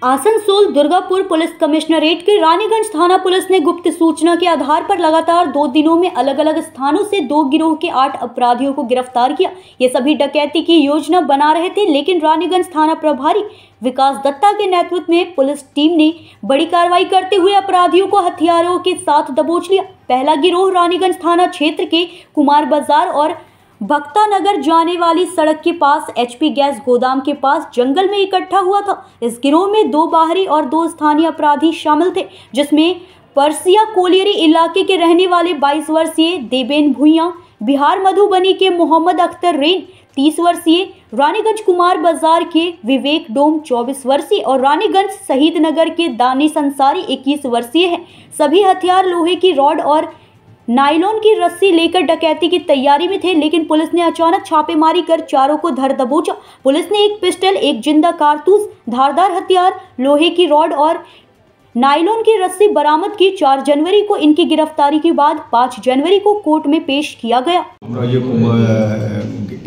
Asansol Durgapur police commissionerate के रानीगंज थाना police ने गुप्त सूचना के आधार पर लगातार 2 दिनों में अलग अलग स्थानों से 2 गिरोह के 8 अपराधियों को गिरफ्तार किया। ये सभी डकैती की योजना बना रहे थे, लेकिन रानीगंज थाना प्रभारी विकास दत्ता के नेतृत्व में पुलिस टीम ने बड़ी कार्रवाई करते हुए अपराधियों को हथियारों के साथ दबोच लिया। पहला गिरोह रानीगंज थाना क्षेत्र के कुमार बाजार और भक्ता नगर जाने वाली सड़क के पास एचपी गैस गोदाम के पास जंगल में इकट्ठा हुआ था। इस गिरोह में 2 बाहरी और 2 स्थानीय अपराधी शामिल थे, जिसमें परसिया कोलियरी इलाके के रहने वाले 22 वर्षीय देवेन भुइयां, बिहार मधुबनी के मोहम्मद अख्तर रेन 30 वर्षीय, रानीगंज कुमार बाजार के विवेक डोम 24 वर्षीय और रानीगंज शहीद नगर के दानिश अंसारी 21 वर्षीय हैं। सभी हथियार लोहे की रॉड और नायलॉन की रस्सी लेकर डकैती की तैयारी में थे, लेकिन पुलिस ने अचानक छापेमारी कर चारों को धर दबोचा। पुलिस ने एक पिस्टल, एक जिंदा कारतूस, धारदार हथियार, लोहे की रॉड और नायलॉन की रस्सी बरामद की। 4 जनवरी को इनकी गिरफ्तारी के बाद 5 जनवरी को कोर्ट में पेश किया गया।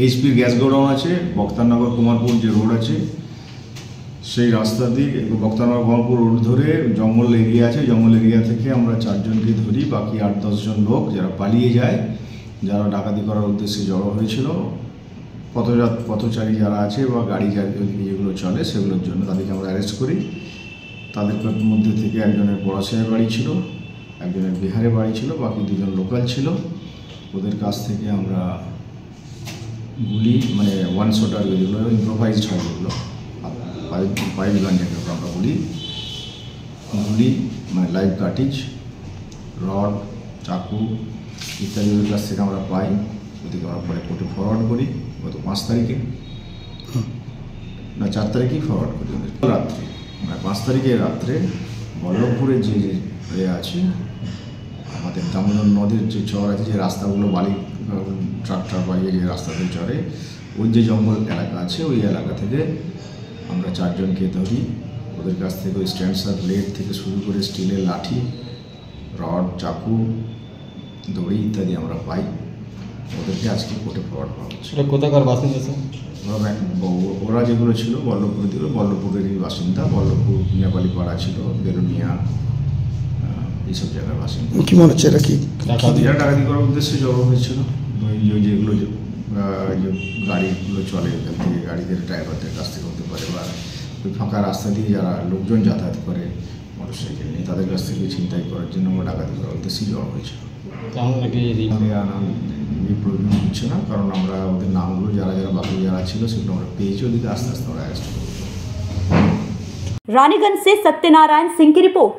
एचपी गैस गोडाउन আছে বক্তানগর কুমারপুর যে রোড আছে সেই রাস্তা দিয়ে বক্তানগর কুমারপুর রোড ধরে জঙ্গল এরিয়া আছে, জঙ্গল এরিয়া থেকে আমরা 4 জনকে ধরি। বাকি 8-10 জন লোক যারা পালিয়ে যায়, যারা ডাকাতি করার উদ্দেশ্যে জড়ো হয়েছিল, পথচারী যারা আছে বা গাড়ি যেগুলো চলে সেগুলোর জন্য তাদেরকে আমরা অ্যারেস্ট করি। তাদের মধ্যে থেকে একজনের পড়াশোনার বাড়ি ছিল, একজনের বিহারে বাড়ি ছিল, বাকি 2 জন লোকাল ছিল। ওদের কাছ থেকে আমরা গুলি মানে 1 শটার যেগুলো ইম্প্রোভাইজড হয়, যেগুলো পাইপ গান যেগুলো আমরা গুলি মানে লাইভ কার্টিজ, রড, চাকু ইত্যাদি ওদের কাছ থেকে আমরা পাই। ওদেরকে আমরা পরে কোর্টে ফরওয়ার্ড করি। গত 5 তারিখে না 4 তারিখেই ফরওয়ার্ড করি। রাত্রে মানে 5 তারিখে রাত্রে বল্লভপুরে যে আছে আমাদের দামোদর নদীর যে চর আছে, যে রাস্তাগুলো বালি ট্রাক্টর বাইয়ে যে রাস্তাতে চড়ে, ওই যে জঙ্গল এলাকা আছে, ওই এলাকা থেকে আমরা 4 জনকে ধরি। ওদের কাছ থেকে ওই স্ট্যান্ডসার ব্লেড থেকে শুরু করে স্টিলের লাঠি, রড, চাকু, দড়ি ইত্যাদি আমরা পাই। ওদেরকে আজকে কোর্টে ফরওয়ার্ড করা হচ্ছে। কোথাকার বাসিন্দা? ওরা যেগুলো ছিল বল্লভপুর দিকে, বল্লভপুরেরই বাসিন্দা। বল্লভপুর নেপালি পাড়া ছিল, বেরুনিয়া এইসব জায়গার বাসিন্দা। কি মনে হচ্ছে এটা কি ডাকাতি করার উদ্দেশ্যে জড়ো হয়েছিল? যেগুলো গাড়িগুলো চলে, এখান থেকে গাড়িদের ড্রাইভারদের কাছ থেকে হতে পারে, বা ওই ফাঁকা রাস্তা দিয়ে যারা লোকজন যাতায়াত করে মোটরসাইকেল নিয়ে, তাদের কাছ থেকে ছিনতাই করার জন্য আমরা ডাকাতি করার উদ্দেশ্যে জড়ো হয়েছিল। প্রয়োজন হচ্ছে না, কারণ আমরা ওদের নামগুলো যারা বাকি যারা ছিল সেগুলো আমরা পেয়েছি। ওদিকে আস্তে আস্তে আমরা অ্যারেস্ট করব। रानीगंज से सत्यनारायण सिंह की रिपोर्ट।